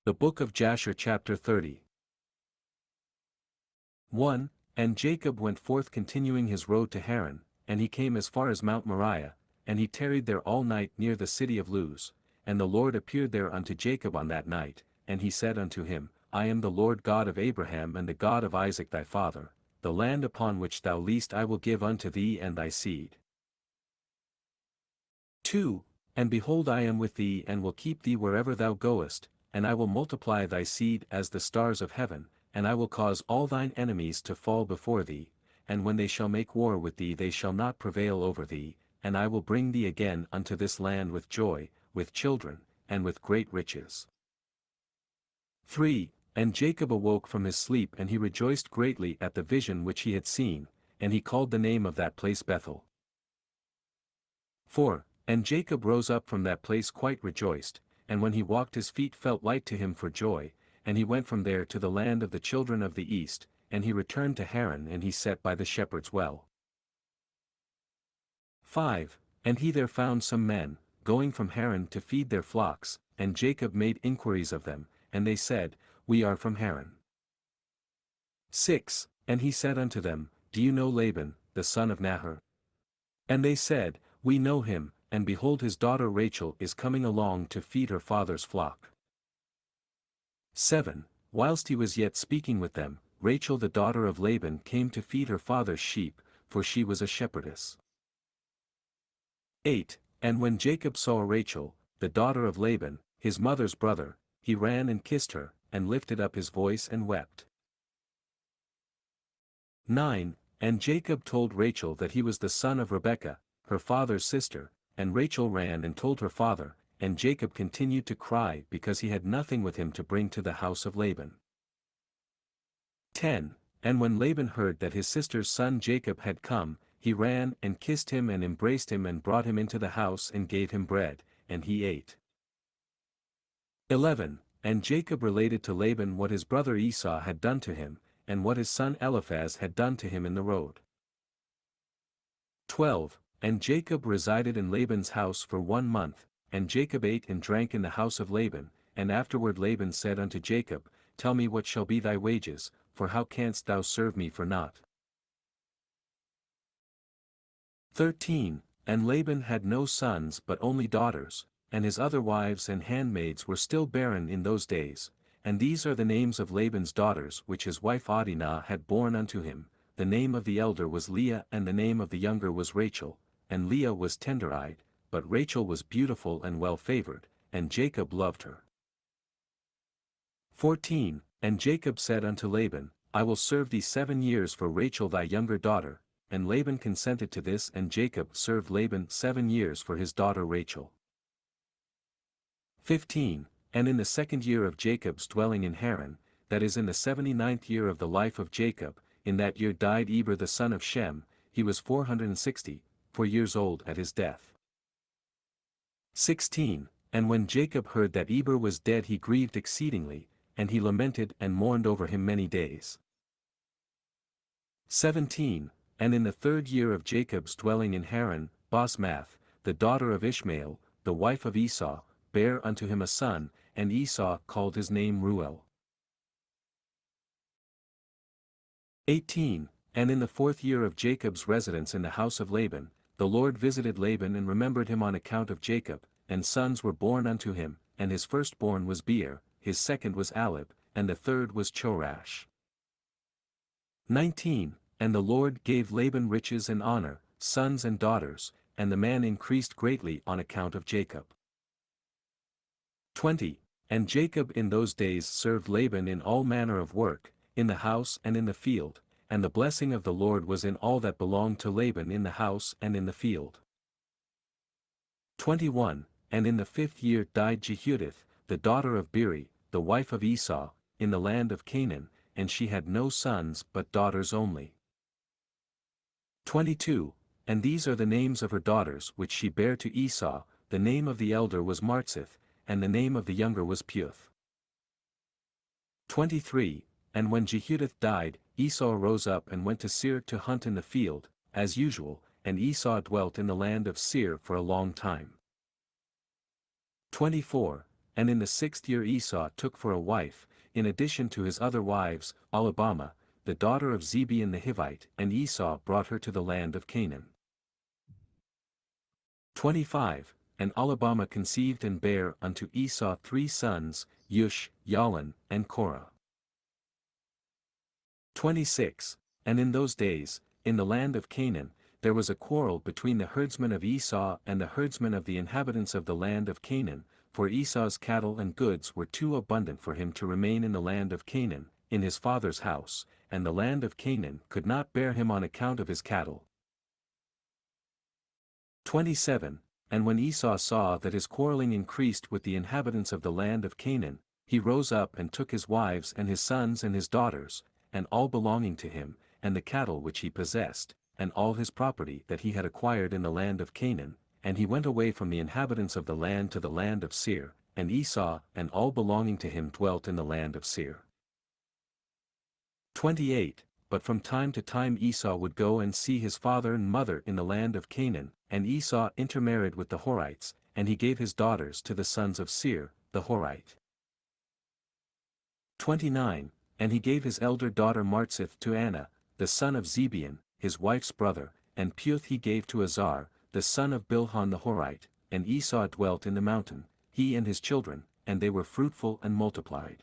The Book of Jasher chapter 30. 1. And Jacob went forth continuing his road to Haran, and he came as far as Mount Moriah, and he tarried there all night near the city of Luz, and the Lord appeared there unto Jacob on that night, and he said unto him, I am the Lord God of Abraham and the God of Isaac thy father, the land upon which thou liest I will give unto thee and thy seed. 2. And behold I am with thee and will keep thee wherever thou goest, and I will multiply thy seed as the stars of heaven, and I will cause all thine enemies to fall before thee, and when they shall make war with thee they shall not prevail over thee, and I will bring thee again unto this land with joy, with children, and with great riches. 3. And Jacob awoke from his sleep and he rejoiced greatly at the vision which he had seen, and he called the name of that place Bethel. 4. And Jacob rose up from that place quite rejoiced, and when he walked his feet felt light to him for joy, and he went from there to the land of the children of the east, and he returned to Haran and he sat by the shepherd's well. 5. And he there found some men, going from Haran to feed their flocks, and Jacob made inquiries of them, and they said, We are from Haran. 6. And he said unto them, Do you know Laban, the son of Nahor? And they said, We know him, and behold his daughter Rachel is coming along to feed her father's flock. 7. Whilst he was yet speaking with them, Rachel the daughter of Laban came to feed her father's sheep, for she was a shepherdess. 8. And when Jacob saw Rachel, the daughter of Laban, his mother's brother, he ran and kissed her, and lifted up his voice and wept. 9. And Jacob told Rachel that he was the son of Rebekah, her father's sister, and Rachel ran and told her father, and Jacob continued to cry because he had nothing with him to bring to the house of Laban. 10. And when Laban heard that his sister's son Jacob had come, he ran and kissed him and embraced him and brought him into the house and gave him bread, and he ate. 11. And Jacob related to Laban what his brother Esau had done to him, and what his son Eliphaz had done to him in the road. 12. And Jacob resided in Laban's house for 1 month, and Jacob ate and drank in the house of Laban, and afterward Laban said unto Jacob, Tell me what shall be thy wages, for how canst thou serve me for naught? 13. And Laban had no sons but only daughters, and his other wives and handmaids were still barren in those days, and these are the names of Laban's daughters which his wife Adinah had borne unto him, the name of the elder was Leah and the name of the younger was Rachel, and Leah was tender-eyed, but Rachel was beautiful and well-favored, and Jacob loved her. 14. And Jacob said unto Laban, I will serve thee 7 years for Rachel thy younger daughter, and Laban consented to this and Jacob served Laban 7 years for his daughter Rachel. 15. And in the 2nd year of Jacob's dwelling in Haran, that is in the 79th year of the life of Jacob, in that year died Eber the son of Shem, he was 464 years old at his death. 16. And when Jacob heard that Eber was dead he grieved exceedingly, and he lamented and mourned over him many days. 17. And in the 3rd year of Jacob's dwelling in Haran, Basmath, the daughter of Ishmael, the wife of Esau, bare unto him a son, and Esau called his name Reuel. 18. And in the 4th year of Jacob's residence in the house of Laban, the Lord visited Laban and remembered him on account of Jacob, and sons were born unto him, and his firstborn was Beer, his second was Alib, and the third was Chorash. 19. And the Lord gave Laban riches and honor, sons and daughters, and the man increased greatly on account of Jacob. 20. And Jacob in those days served Laban in all manner of work, in the house and in the field, and the blessing of the Lord was in all that belonged to Laban in the house and in the field. 21. And in the 5th year died Jehudith, the daughter of Beeri, the wife of Esau, in the land of Canaan, and she had no sons but daughters only. 22. And these are the names of her daughters which she bare to Esau, the name of the elder was Martzith, and the name of the younger was Puth. 23. And when Jehudith died, Esau rose up and went to Seir to hunt in the field, as usual, and Esau dwelt in the land of Seir for a long time. 24. And in the 6th year Esau took for a wife, in addition to his other wives, Aholibamah, the daughter of Zibeon the Hivite, and Esau brought her to the land of Canaan. 25. And Aholibamah conceived and bare unto Esau 3 sons, Yush, Yalon, and Korah. 26. And in those days, in the land of Canaan, there was a quarrel between the herdsmen of Esau and the herdsmen of the inhabitants of the land of Canaan, for Esau's cattle and goods were too abundant for him to remain in the land of Canaan, in his father's house, and the land of Canaan could not bear him on account of his cattle. 27. And when Esau saw that his quarreling increased with the inhabitants of the land of Canaan, he rose up and took his wives and his sons and his daughters, and all belonging to him, and the cattle which he possessed, and all his property that he had acquired in the land of Canaan, and he went away from the inhabitants of the land to the land of Seir, and Esau and all belonging to him dwelt in the land of Seir. 28. But from time to time Esau would go and see his father and mother in the land of Canaan, and Esau intermarried with the Horites, and he gave his daughters to the sons of Seir, the Horite. 29. And he gave his elder daughter Martzith to Anna, the son of Zibeon, his wife's brother, and Puth he gave to Azar, the son of Bilhan the Horite, and Esau dwelt in the mountain, he and his children, and they were fruitful and multiplied.